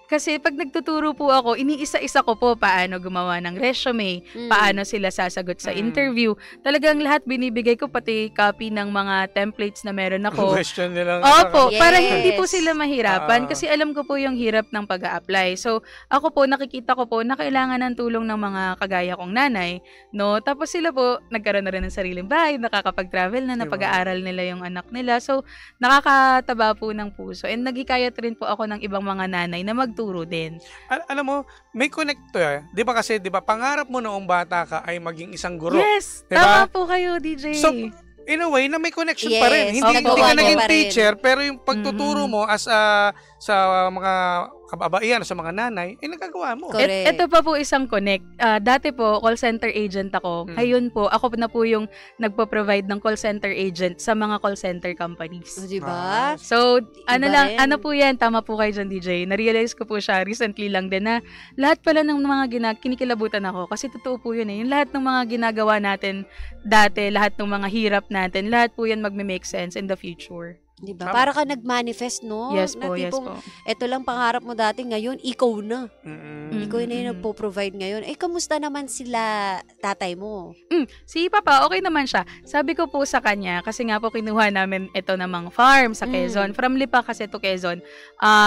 Kasi pag nagtuturo po ako, iniisa-isa ko po paano gumawa ng resume, paano sila sasagot sa interview. Talagang lahat binibigay ko, pati copy ng mga templates na meron ako. Question nilang. Opo, Yes. para hindi po sila mahirapan kasi alam ko po yung hirap ng pag-a-apply. So, ako po, nakikita ko po na kailangan ng tulong ng mga kagaya kong nanay, no? Tapos sila po, nagkaroon na rin ng sariling bahay, nakakapag-travel na, Diba? napag-aaral nila yung anak nila. So, nakakataba po ng puso. And nagikayat rin po ako ng ibang mga nanay na magturo din. Alam mo, may connect to eh. Di ba kasi, di ba, pangarap mo noong bata ka ay maging isang guro. Yes! Diba? Tama po kayo, DJ. So, in a way, na may connection pa rin. Yes, Hindi ka nagbabago naging pa rin. teacher, pero yung pagtuturo mo as sa mga kababaihan, sa mga nanay, ay nagagawa mo. Correct. Ito pa po isang connect. Dati po, call center agent ako. Ngayon po, ako na po yung nagpo-provide ng call center agent sa mga call center companies. O, diba? So, Iba rin. ano po yan, tama po kayo dyan, DJ. Na-realize ko po siya recently lang din na lahat pala ng mga kinikilabutan ako. Kasi totoo po yun eh. Yung lahat ng mga ginagawa natin dati, lahat ng mga hirap natin, lahat po yan magme-make sense in the future. Diba? Tama. Para ka nag-manifest, no? Yes Na po, yes tipong, po. Ito lang pangarap mo dati, ngayon, ikaw na. Ikaw na yung Mm. nagpo-provide ngayon. Kamusta naman sila tatay mo? Si Papa, okay naman siya. Sabi ko po sa kanya, kasi nga po kinuha namin ito namang farm sa Quezon. From Lipa kasi to Quezon,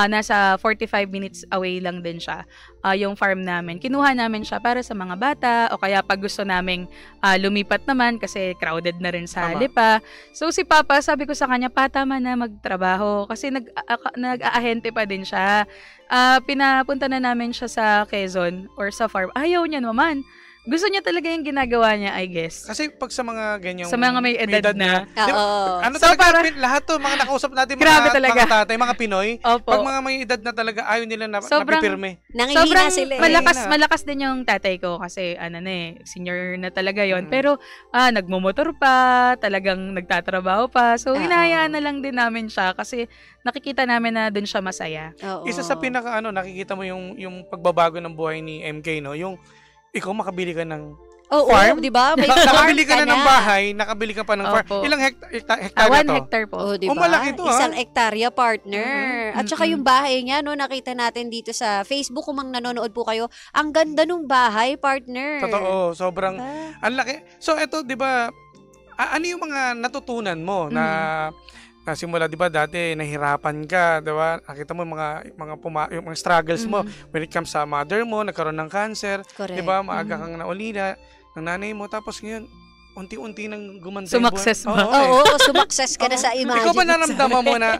nasa 45 minutes away lang din siya, yung farm namin. Kinuha namin siya para sa mga bata, o kaya pag gusto naming lumipat naman, kasi crowded na rin sa Tama. Lipa. So si Papa, sabi ko sa kanya, tama na magtrabaho, kasi nag-aahente pa din siya. Pinapunta na namin siya sa Quezon or sa farm. Ayaw niya naman. Gusto niya talaga yung ginagawa niya, I guess. Kasi pag sa mga ganyang Sa mga may edad na. Di ba, Oo. ano So, talaga, lahat to, mga nakausap natin, Grabe mga, talaga. mga tatay, mga Pinoy, Opo. pag mga may edad na talaga, ayaw nila na Sobrang- napipirme. Nangihina Sobrang sila eh. malakas din yung tatay ko kasi senior na talaga yon. Pero nagmumotor pa, talagang nagtatrabaho pa. So hinahayaan na lang din namin siya kasi nakikita namin na dun siya masaya. Oo. Isa sa pinaka nakikita mo yung pagbabago ng buhay ni MK, no? Yung ikaw makabili ka ng Oo, farm? di ba? May nakabili farm ka na ng bahay, nakabili ka pa ng farm. Opo. Ilang hektarya 1 to? hectare po. Oh, di ba? malaki to, Isang hektarya, partner. At saka Mm-mm. yung bahay niya, no, nakita natin dito sa Facebook, kung mang nanonood po kayo, ang ganda nung bahay, partner. Totoo, sobrang Diba? ang laki. So eto, 'di ba, Ano yung mga natutunan mo na simula, 'di ba, dati nahirapan ka, 'di ba? Nakita mo yung mga struggles mo when it comes sa mother mo, nagkaroon ng cancer, 'di ba? Maaga kang naulila ng nanay mo, tapos ngayon unti-unti nang gumanda yung Sumakses buhay. ba? Oo, sumakses ka na sa imagine. Ikaw ba naramdaman mo na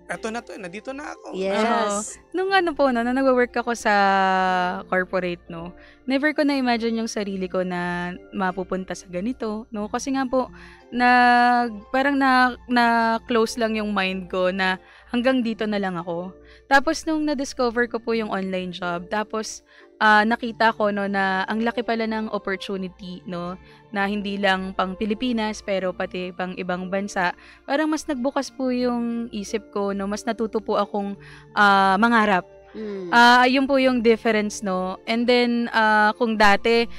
eto na to, nandito na ako? Yes. Nung nung nag-work ako sa corporate, no, never ko na-imagine yung sarili ko na mapupunta sa ganito, no? Kasi nga po, parang na-close lang yung mind ko na hanggang dito na lang ako. Tapos nung na-discover ko po yung online job, tapos nakita ko, no, na ang laki pala ng opportunity, no, na hindi lang pang Pilipinas pero pati pang ibang bansa. Parang mas nagbukas po yung isip ko, no, mas natuto po akong mangarap. Yun po yung difference, no. And then kung dati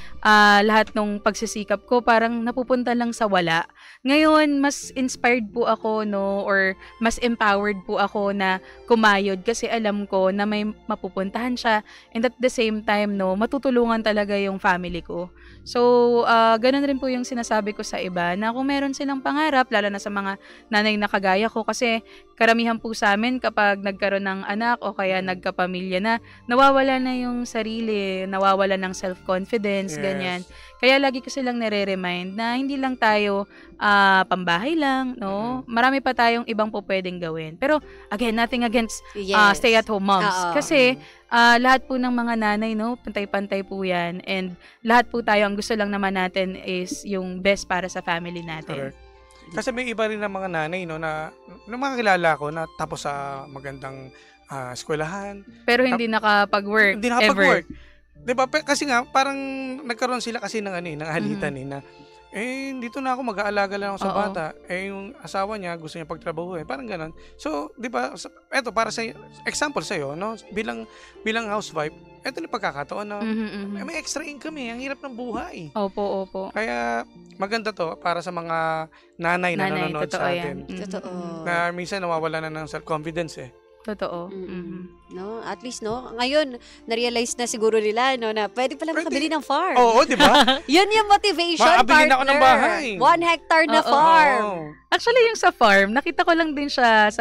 lahat ng pagsisikap ko parang napupunta lang sa wala. Ngayon mas inspired po ako, no, or mas empowered po ako na kumayod kasi alam ko na may mapupuntahan siya, and at the same time, no, matutulungan talaga yung family ko. So ganun rin po yung sinasabi ko sa iba na kung meron silang pangarap, lalo na sa mga nanay na kagaya ko, kasi karamihan po sa amin kapag nagkaroon ng anak o kaya nagkapamilya na, nawawala na yung sarili, nawawala ng self-confidence, ganyan. Kaya lagi ko silang nire-remind na hindi lang tayo pambahay lang, no? Marami pa tayong ibang po pwedeng gawin. Pero again, nothing against stay-at-home moms. Kasi lahat po ng mga nanay, no, pantay-pantay po yan. And lahat po tayo, ang gusto lang naman natin is yung best para sa family natin. Correct. Kasi may iba rin ng mga nanay, no, na mga kilala ko na tapos sa magandang eskwelahan. Pero hindi nakapag-work. Hindi nakapag-work. Diba? Kasi nga, parang nagkaroon sila kasi ng alitan na dito na ako, mag-aalaga lang ako sa bata. Yung asawa niya, gusto niya pagtrabahuin. Parang ganon. So, di ba, eto, para sa example sa'yo, no? Bilang housewife, eto na pagkakataon na may extra income Ang hirap ng buhay. Opo. Kaya, maganda to para sa mga nanay na nanonood sa atin. Totoo. Na minsan nawawala na ng self-confidence Totoo. No, at least, no, ngayon na-realize na siguro nila, no, na pwede pala makabili ng farm. Oo, di ba? Yun yung motivation, Makabili na ako ng partner. bahay. 1 hectare na farm. Actually, yung sa farm, nakita ko lang din siya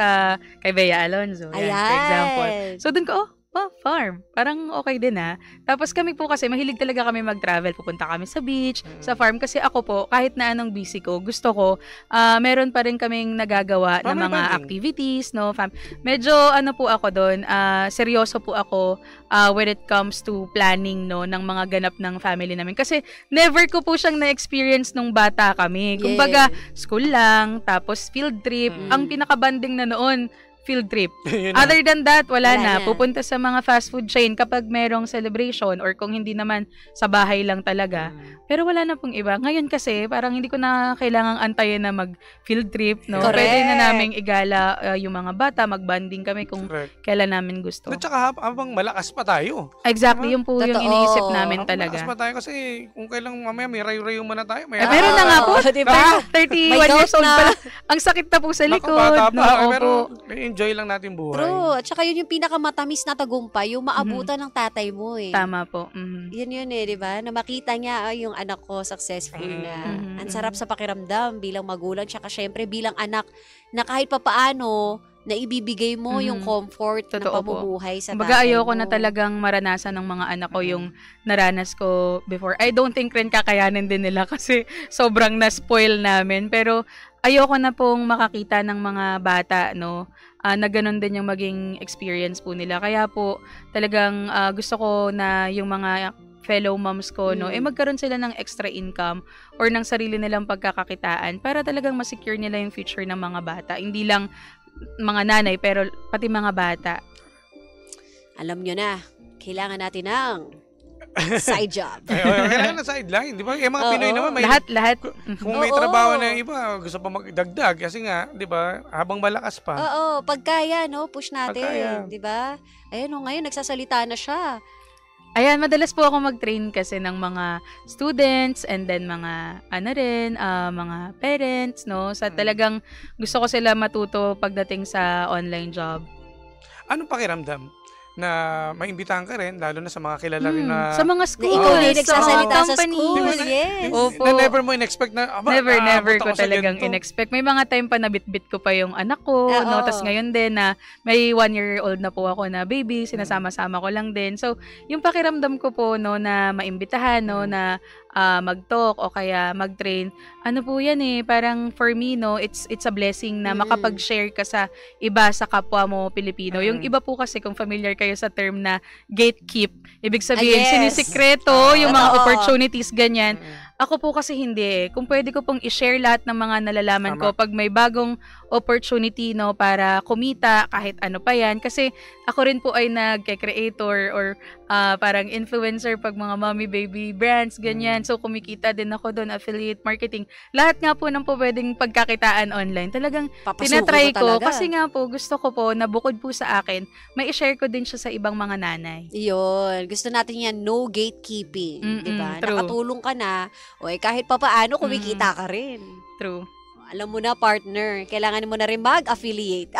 kay Bea Alonzo. Yan, for example. So, dun ko, farm. Parang okay din Tapos kami po kasi, mahilig talaga kami mag-travel. Pupunta kami sa beach, sa farm. Kasi ako po, kahit na anong busy ko, gusto ko, meron pa rin kaming nagagawa na mga activities, no? Medyo, po ako doon, seryoso po ako when it comes to planning, no, ng mga ganap ng family namin. Kasi, never ko po siyang na-experience nung bata kami. Kumbaga, school lang, tapos field trip. Ang pinaka-banding na noon, field trip. Other than that, wala na. Pupunta sa mga fast food chain kapag merong celebration or kung hindi naman sa bahay lang talaga. Pero wala na pong iba. Ngayon kasi, parang hindi ko na kailangang antayin na mag-field trip, no? Correct. Pwede na naming igala yung mga bata, mag-bonding kami kung kailan namin gusto. At saka habang malakas pa tayo. Exactly, yun po yung iniisip namin talaga. Malakas pa tayo kasi kung kailang mamaya may rayo-rayo muna tayo. Meron na nga po. Diba? 31 years old pa lang. Ang sakit na po sa likod. Bata pa, No, pero enjoy lang natin buhay. True. At saka yun yung pinakamatamis na tagumpay, yung maabutan ng tatay mo Tama po. Yun di ba? Na makita niya yung anak ko successful na. Ang sarap sa pakiramdam bilang magulang, tsaka syempre bilang anak na kahit papaano na ibibigay mo yung comfort ng pamumuhay sa tatay mo. Baga ayoko na talagang maranasan ng mga anak ko yung naranas ko before. I don't think rin kakayanin din nila kasi sobrang na-spoil namin. Pero ayoko na pong makakita ng mga bata, no, na ganun din yung maging experience po nila. Kaya po talagang gusto ko na yung mga fellow moms ko, no, magkaroon sila ng extra income or ng sarili nilang pagkakakitaan para talagang ma-secure nila yung future ng mga bata. Hindi lang mga nanay, pero pati mga bata. Alam nyo na, kailangan natin ng side job. Kailangan na sideline, di ba? Mga Pinoy naman, may, Lahat. kung may trabaho na iba, gusto pa magdagdag kasi nga, di ba, habang malakas pa. Oo, pagkaya, no, push natin, Pagkaya. di ba? Ayun, ngayon nagsasalita na siya. Ayan, madalas po ako mag-train kasi ng mga students and then mga mga parents, no? Sa talagang gusto ko sila matuto pagdating sa online job. Anong pakiramdam na maimbitahan ka rin, lalo na sa mga kilala rin na... Sa mga Na schools, ikaw na yung sa nagsasalita sa company. school. Di ba Yes. Opo. na never mo in-expect na, Never aabot ko ako sa talagang ganito. in-expect. May mga time pa na bit-bit ko pa yung anak ko, Oo. no? Tapos ngayon din na may 1-year-old na po ako na baby, sinasama-sama ko lang din. So, yung pakiramdam ko po, no, na maimbitahan, no, na mag-talk o kaya mag-train, ano po yan parang for me, no, it's a blessing na makapag-share ka sa iba, sa kapwa mo Pilipino. Yung iba po kasi, kung familiar kayo sa term na gatekeep, ibig sabihin, Yes. sinisikreto yung mga Totoo. opportunities, ganyan. Ako po kasi hindi. Kung pwede ko pong i-share lahat ng mga nalalaman ko pag may bagong opportunity, no, para kumita, kahit ano pa yan. Kasi ako rin po ay nagke-creator or parang influencer pag mga mommy baby brands, ganyan. So kumikita din ako doon, affiliate marketing. Lahat nga po ng po pwedeng pagkakitaan online. Talagang Papasuko tinatry mo ko talaga. kasi nga po gusto ko po na bukod po sa akin, may i-share ko din siya sa ibang mga nanay. Yun. Gusto natin yan, no gatekeeping. Di ba? True. Nakatulong ka na, o kahit pa paano, kumikita ka rin. True. Alam mo na, partner, kailangan mo na rin mag-affiliate.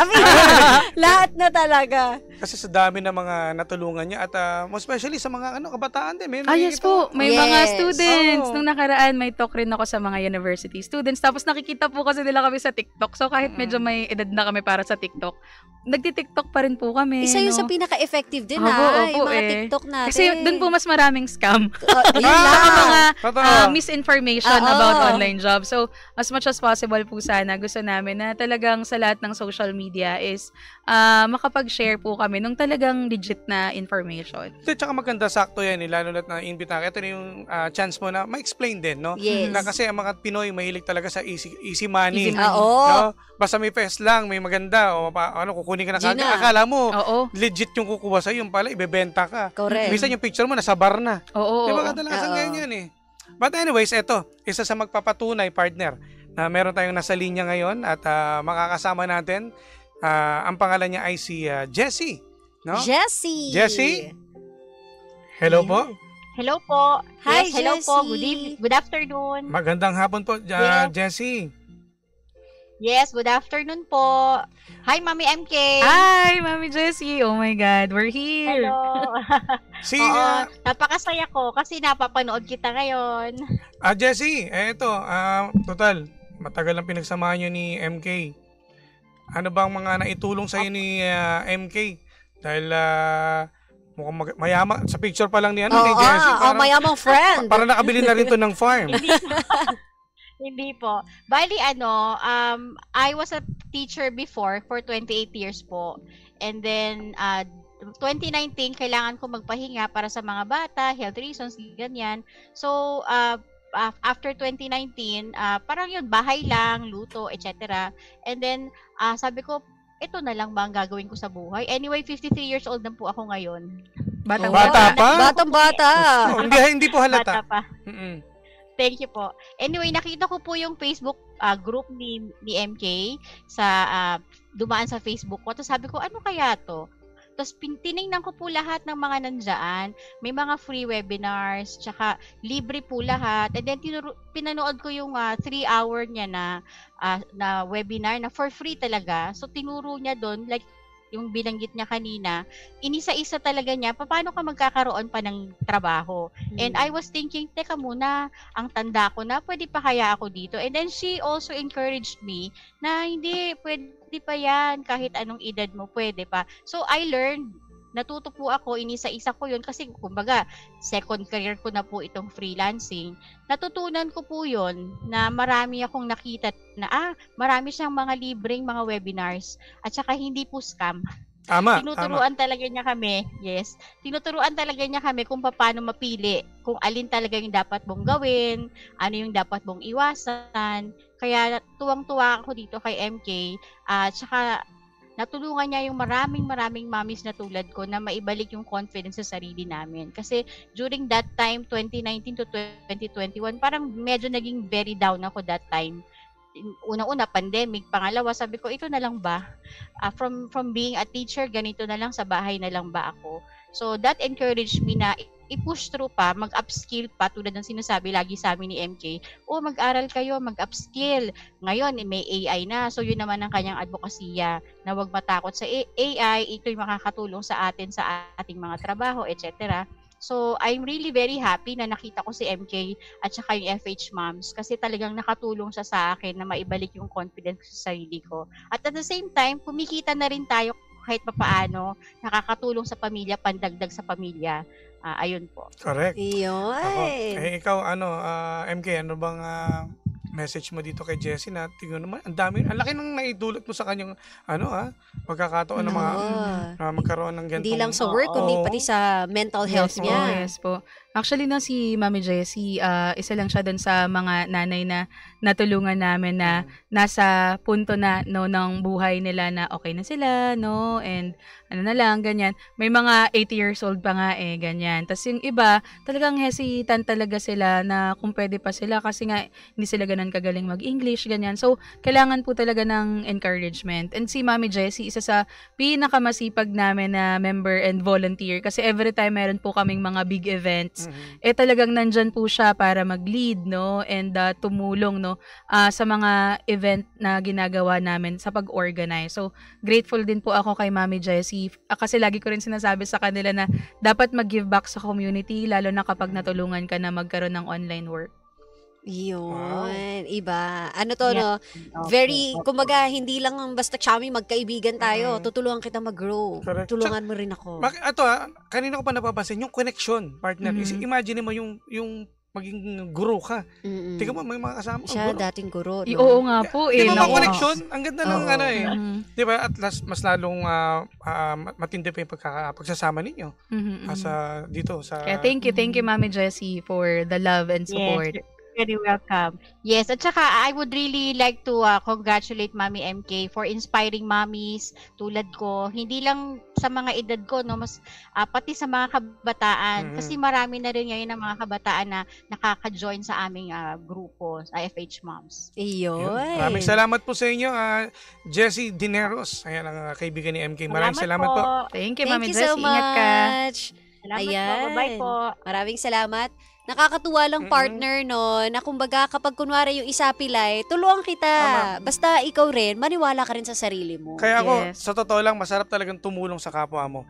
Lahat na talaga. Kasi sa dami ng mga natulungan niya at most especially sa mga kabataan din. Yes po. May Yes. mga students. Oo. Nung nakaraan, may talk rin ako sa mga university students. Tapos nakikita po kasi nila kami sa TikTok. So kahit medyo may edad na kami para sa TikTok, nagti-TikTok pa rin po kami. Isa yun no? sa pinaka-effective din, Opo, yung mga eh. TikTok natin. Kasi doon po mas maraming scam. Yun lang. mga Totoo. misinformation Oo. about online job. So, as much as possible po sana, gusto namin na talagang sa lahat ng social media is makapag-share po kami nung talagang legit na information. Tsaka maganda, sakto yan. Lalo na na-invita ka. Ito na yung chance mo na ma-explain din, no? Yes. Na kasi ang mga Pinoy mahilig talaga sa easy money. Easy money. Oo. No? Basta may fest lang, may maganda, o kukunin ka na kagad. Gina. Akala mo, Oo. legit yung kukuha sa'yo, yung pala, ibebenta ka. Correct. Minsan yung picture mo, nasa bar na. Oo. Di ba kadalasan Oo. ganyan But anyways, eto, isa sa magpapatunay, partner, na meron tayong nasa linya ngayon at makakasama natin, ang pangalan niya ay si Jessie. No? Jessie. Jessie? Hello po. Hello po. Hi, Yes, hello po. Jessie. Good afternoon. Magandang hapon po, Yes. Jessie. Yes, good afternoon po. Hi, Mami MK. Hi, Mami Jessie. Oh my God, we're here. Hello. Si Oo, napakasaya ko kasi napapanood kita ngayon. Jessie, eto, total, matagal lang pinagsamahan niyo ni MK. Ano bang mga naitulong sa ni MK? Dahil mukhang mayaman sa picture pa lang ni ni Jessie. Mayamang friend. Para nakabili na rin to ng farm. Hindi po. Bali, I was a teacher before for 28 years po. And then, 2019, kailangan ko magpahinga para sa mga bata, health reasons, ganyan. So, after 2019, parang yun, bahay lang, luto, etc. And then, sabi ko, ito na lang ba ang gagawin ko sa buhay? Anyway, 53 years old na po ako ngayon. Batang Bata pa? Batang-bata. Oh, hindi po Bata halata. pa. Mm-mm. Thank you po. Anyway, nakita ko po yung Facebook group ni MK sa dumaan sa Facebook ko. Tapos sabi ko, ano kaya to? Tapos tinignan ko po lahat ng mga nandyan. May mga free webinars, tsaka libre po lahat. And then pinanood ko yung 3-hour niya na webinar na for free talaga. So tinuro niya doon, like yung binanggit niya kanina, inisa-isa talaga niya, paano ka magkakaroon pa ng trabaho? And I was thinking, teka muna, ang tanda ko na, pwede pa kaya ako dito? And then she also encouraged me na hindi, pwede pa yan, kahit anong edad mo, pwede pa. So I learned, natuto po ako, inisa-isa ko yun kasi kumbaga, second career ko na po itong freelancing. Natutunan ko po yun na marami akong nakita na marami siyang mga libreng mga webinars at saka hindi po scam. Tama. Tinuturuan talaga niya kami, yes. Tinuturuan talaga niya kami kung paano mapili, kung alin talaga yung dapat mong gawin, ano yung dapat mong iwasan. Kaya tuwang-tuwa ako dito kay MK at saka natulungan niya yung maraming mommies na tulad ko na maibalik yung confidence sa sarili namin. Kasi during that time, 2019 to 2021, parang medyo naging very down ako that time. Una-una, pandemic. Pangalawa, sabi ko, ito na lang ba? From being a teacher, ganito na lang, sa bahay na lang ba ako? So that encouraged me na i-push through pa, mag-upskill pa, tulad ng sinasabi lagi sa amin ni MK, mag-aral kayo, mag-upskill. Ngayon, may AI na. So, yun naman ang kanyang advokasya, na huwag matakot sa AI, ito'y makakatulong sa atin sa ating mga trabaho, etc. So, I'm really very happy na nakita ko si MK at saka yung FH Moms kasi talagang nakatulong siya sa akin na maibalik yung confidence sa sarili ko. At the same time, kumikita na rin tayo kahit papaano, nakakatulong sa pamilya, pandagdag sa pamilya. Ayun po. Correct. Yun. Ikaw, MK, ano bang message mo dito kay Jessie na tingnan naman, ang dami, ang laki nang naidulot mo sa kanyang, pagkakataon ng mga, magkaroon ng ganitong. Hindi lang sa work, kundi pati sa mental health niya. Yes po. Actually, si Mami Jessie, isa lang siya dun sa mga nanay na natulungan namin na nasa punto na ng buhay nila na okay na sila, and na lang, ganyan. May mga 80 years old pa nga ganyan. Tapos yung iba, talagang hesitant talaga sila na kung pwede pa sila kasi nga hindi sila ganun kagaling mag-English, ganyan. So, kailangan po talaga ng encouragement. And si Mami Jessie, isa sa pinakamasipag namin na member and volunteer kasi every time meron po kaming mga big events, talagang nandyan po siya para mag-lead, and tumulong, sa mga event na ginagawa namin sa pag-organize. So, grateful din po ako kay Mami Jessie kasi lagi ko rin sinasabi sa kanila na dapat mag-give back sa community lalo na kapag natulungan ka na magkaroon ng online work. Yun, iba. Ano to, very, kumaga, hindi lang basta chami, magkaibigan tayo. Tutulungan kita mag-grow. Correct. Tulungan mo rin ako. Kanina ko pa napapansin, yung connection, partner. Imagine mo yung maging guro ka. Tingnan mo, may mga kasama. Siya dating guro. Oo nga po. Di ba mga connection? Ang ganda ng Di ba? At last, mas lalong matindi pa yung pagsasama ninyo. Dito sa... Kaya thank you, Mami Jessie, for the love and support. Yes. Very welcome. Yes, at saka I would really like to congratulate Mami MK for inspiring mommies tulad ko. Hindi lang sa mga edad ko, mas pati sa mga kabataan. Kasi marami na rin ngayon ng mga kabataan na nakaka-join sa aming grupo, FH Moms. Iyon. Maraming salamat po sa inyo, Jessie Dineros. Ayan ang kaibigan ni MK. Maraming salamat po. Thank you, Mami Thank you Jessie. so Ingat ka. much. Salamat po. Bye-bye po. Maraming salamat. Nakakatuwa lang partner, na kumbaga kapag kunwari yung isa pilay, tulungan kita. Basta ikaw rin, maniwala ka rin sa sarili mo. Kaya ako, sa totoo lang, masarap talagang tumulong sa kapwa mo.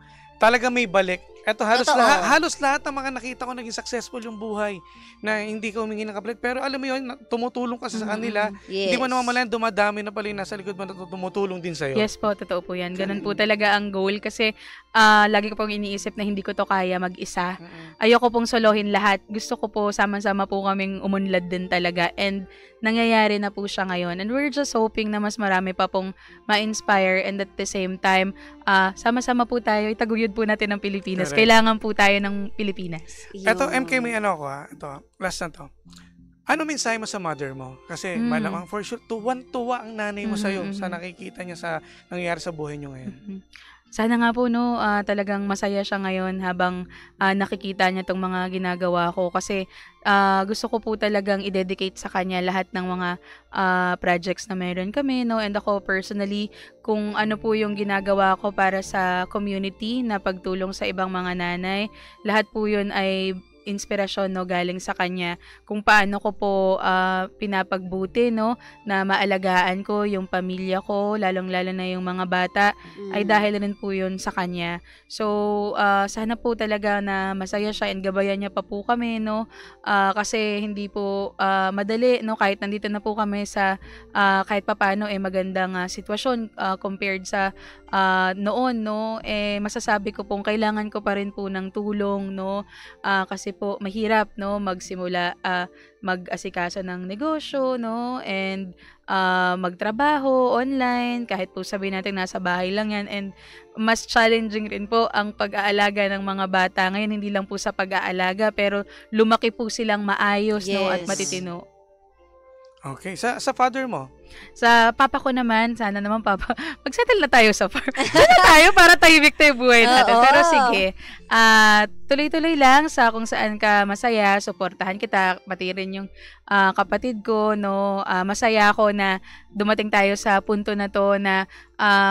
Talaga may balik. Eto, halos lahat ng mga nakita ko naging successful yung buhay na hindi ka humingi ng kapalit. Pero alam mo yun, tumutulong kasi sa kanila. Yes. Hindi mo naman malayan, dumadami na pala yung nasa likod mo na tumutulong din sa'yo. Yes po, totoo po yan. Ganun po talaga ang goal kasi lagi ko pong iniisip na hindi ko to kaya mag-isa. Ayoko pong solohin lahat. Gusto ko po sama-sama po kaming umunlad din talaga. And nangyayari na po siya ngayon. And we're just hoping na mas marami pa pong ma-inspire and at the same time, sama-sama po tayo, itaguyod po natin ng Pilipinas. Correct. Kailangan po tayo ng Pilipinas. Eto, MK, may ako Ito, last na to. Ano mensahe mo sa mother mo? Kasi malamang for sure, tuwan-tuwa ang nanay mo sa'yo sa nakikita niya sa nangyayari sa buhay niyo ngayon. Sana nga po, talagang masaya siya ngayon habang nakikita niya tong mga ginagawa ko. Kasi gusto ko po talagang i-dedicate sa kanya lahat ng mga projects na meron kami, And ako personally, kung ano po yung ginagawa ko para sa community na pagtulong sa ibang mga nanay, lahat po yun ay inspirasyon galing sa kanya kung paano ko po pinapagbuti na maalagaan ko yung pamilya ko, lalong-lalo na yung mga bata ay dahil rin po yun sa kanya. So sana po talaga na masaya siya and gabayan niya pa po kami kasi hindi po madali kahit nandito na po kami sa kahit papaano magandang sitwasyon compared sa noon masasabi ko pong kailangan ko pa rin po ng tulong kasi po mahirap magsimula mag-asikaso ng negosyo and magtrabaho online kahit po sabihin natin nasa bahay lang yan, and mas challenging rin po ang pag-aalaga ng mga bata ngayon, hindi lang po sa pag-aalaga pero lumaki po silang maayos at matitino. Okay, sa father mo, Sa papa ko naman, sana naman papa, magsettle na tayo sa farm. Diyan na tayo para tahimik tayo buhay natin. Pero sige, tuloy-tuloy lang sa kung saan ka masaya, suportahan kita, pati rin yung kapatid ko, no? Masaya ako na dumating tayo sa punto na to na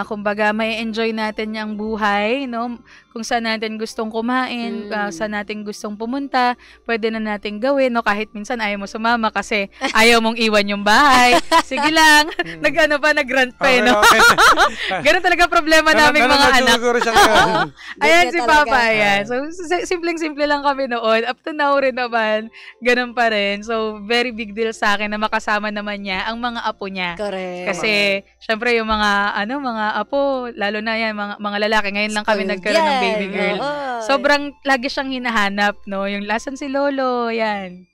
kumbaga may enjoy natin yung buhay, no? Kung saan natin gustong kumain, saan natin gustong pumunta, pwede na natin gawin, no? Kahit minsan ayaw mo sumama kasi ayaw mong iwan yung bahay. Sige lang, nag-rant pa, no? Ganun talaga problema namin mga anak. Ayan si Papa, ayan. So, simpleng-simple lang kami noon. Up to now rin naman, ganun pa rin. So, very big deal sa akin na makasama naman niya ang mga apo niya. Correct. Kasi, syempre, yung mga apo, lalo na yan, mga lalaki. Ngayon lang kami nagkaroon ng baby girl. Sobrang lagi siyang hinahanap, no? Yung lasan si Lolo, yan.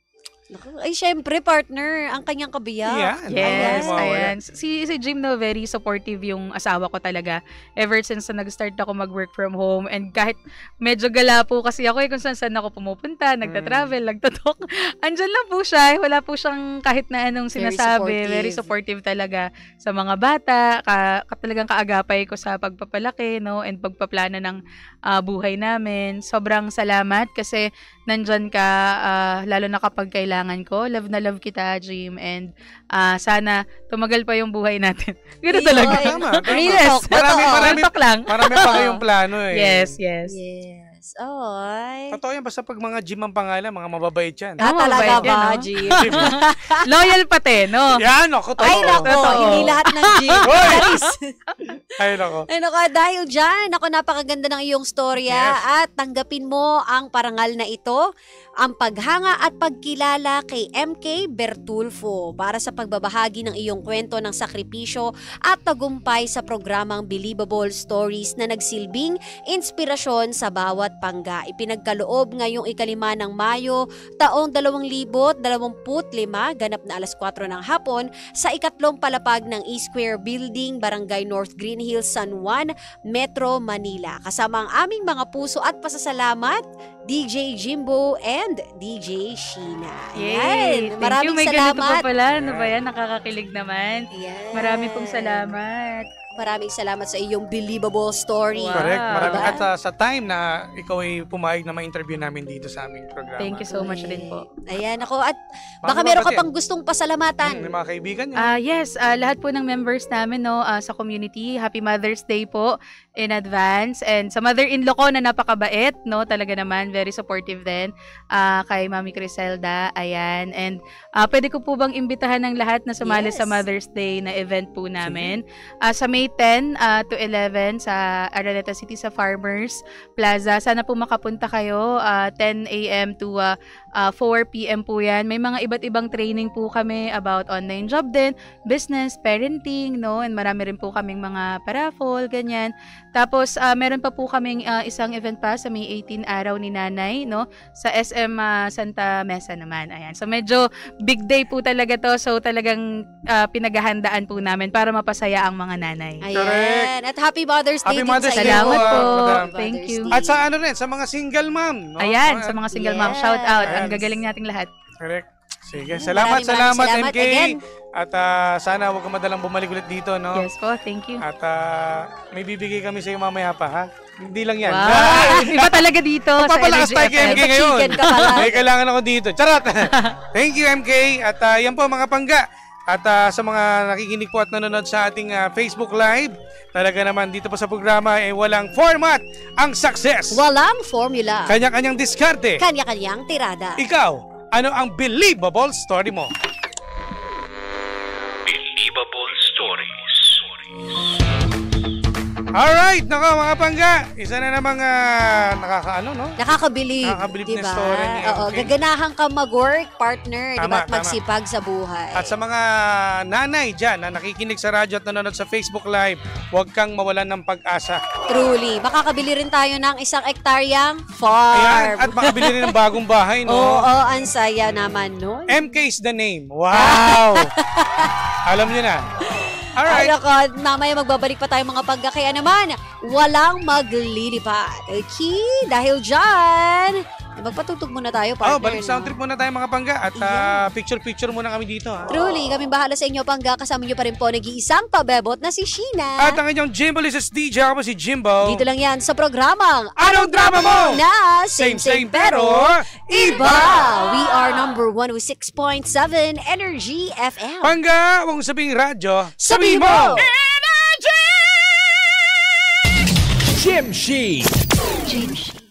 Ay, syempre, partner, ang kanyang kabiyak. Yes, ayan. Si Jim, no, very supportive yung asawa ko talaga. Ever since na nag-start ako mag-work from home. And kahit medyo gala po kasi ako, kung saan ako pumupunta, nagta-travel, nagtatalk. Andyan lang po siya. Wala po siyang kahit na anong sinasabi. Very supportive talaga sa mga bata. Talagang kaagapay ko sa pagpapalaki, no, and pagpaplano ng buhay namin. Sobrang salamat kasi nandyan ka, lalo na kapag kailangan ko. Love na love kita, Jim. And sana tumagal pa yung buhay natin. Gano'n talaga. Tama. Yes. Marami pa kayong plano eh. Yes. Oy. Totoo yan. Basta pag mga Jim ang pangalan, mga mababait yan. Talaga ba, Jim? Loyal pati, no? Yan, ako. Ay, nako. Hindi lahat ng Jim. Ay, nako. Ay, nako. Dahil dyan, napakaganda ng iyong storya at tanggapin mo ang parangal na ito, ang paghanga at pagkilala kay MK Bertulfo para sa pagbabahagi ng iyong kwento ng sakripisyo at tagumpay sa programang Believable Stories na nagsilbing inspirasyon sa bawat pangga. Ipinagkaloob ngayong 5 ng Mayo, taong 2025, ganap na 4:00 ng hapon sa 3th palapag ng E-Square Building, Barangay North Green Hills, San Juan, Metro Manila. Kasama ang aming mga puso at pasasalamat, DJ Jimbo and DJ Sheena. Yay! Maraming May salamat. ganito pa pala. Ano ba yan? Nakakakilig naman. Yes. Marami pong salamat. Maraming salamat sa iyong believable story. Wow. Correct. Maraming Diba? at sa time na ikaw ay pumayag na ma-interview namin dito sa aming programa. Thank you so much din po. Ayan ako. At baka meron ka pang gustong pasalamatan. May mga kaibigan niya. Yes, lahat po ng members namin, no, sa community, Happy Mother's Day po in advance. And sa mother-in-law ko na napakabait, no, talaga naman, very supportive din, kay Mami Criselda, ayan. And pwede ko po bang imbitahan ng lahat na sumali sa Mother's Day na event po namin. Sa May 10 to 11 sa Araneta City sa Farmers Plaza. Sana po makapunta kayo, 10 a.m. to 4 p.m. po yan. May mga iba't ibang training po kami about online job din, business, parenting, no? And marami rin po kaming mga paraffol, ganyan. Tapos, meron pa po kaming isang event pa sa May 18, araw ni Nanay, no? Sa SM Santa Mesa naman. Ayan. So, medyo big day po talaga to. So, talagang pinaghahandaan po namin para mapasaya ang mga nanay. Ayan. At Happy Mother's Day Happy din Mother's sa Day iyo. Salamat po. Madam. Thank you. At sa rin, sa mga single mom. No? Ayan, sa mga single mom, shout out. Ayan. Ang gagaling nating lahat. Correct. Sige, Maraming salamat salamat MK. again. At sana huwag ka madalang bumalik ulit dito, no? Yes po, thank you. At may bibigay kami sa iyo mamaya pa, ha? Hindi lang yan. Wow. Iba talaga dito sa Papalakas tayo kay MK ngayon. Chicken ka pala. May kailangan ako dito. Charot! Thank you, MK. At yan po mga pangga. At sa mga nakikinig po at nanonood sa ating Facebook Live, talaga naman dito po sa programa walang format ang success. Walang formula. Kanya-kanyang diskarte. Kanya-kanyang tirada. Ikaw, ano ang believable story mo? Believable Stories. Alright, nako mga pangga. Isa na namang nakakaano, no? Nakakabilib. Nakakabilib na diba? story ni Oo, MK. gaganahan ka mag-work, partner, Tama, diba? At tama. magsipag sa buhay. At sa mga nanay dyan na nakikinig sa radyo at nanonood sa Facebook Live, huwag kang mawalan ng pag-asa. Truly, makakabili rin tayo ng 1 hektaryang Ayan, farm. at makabili rin ng bagong bahay, no? Oo, ang saya naman nun. MK is the name. Wow! Alam niyo na. Ay, Alright. nako, mamaya magbabalik pa tayo mga pagga. Kaya naman, walang maglilipat. Okay? Dahil dyan, Magpatugtog muna tayo, partner. Balik sound trip muna tayo mga pangga at picture-picture muna kami dito. Truly, kami bahala sa inyo, pangga. Kasama nyo pa rin po nag-iisang pabebot na si Sheena. At ang inyong Jimbo Liz's DJ, ako po si Jimbo. Dito lang yan sa programang Anong Drama Mo? Na Same pero iba. We are number 106.7 Energy FM. Pangga, huwag mong sabing radyo. Sabi mo! Jimshi! Jimshi.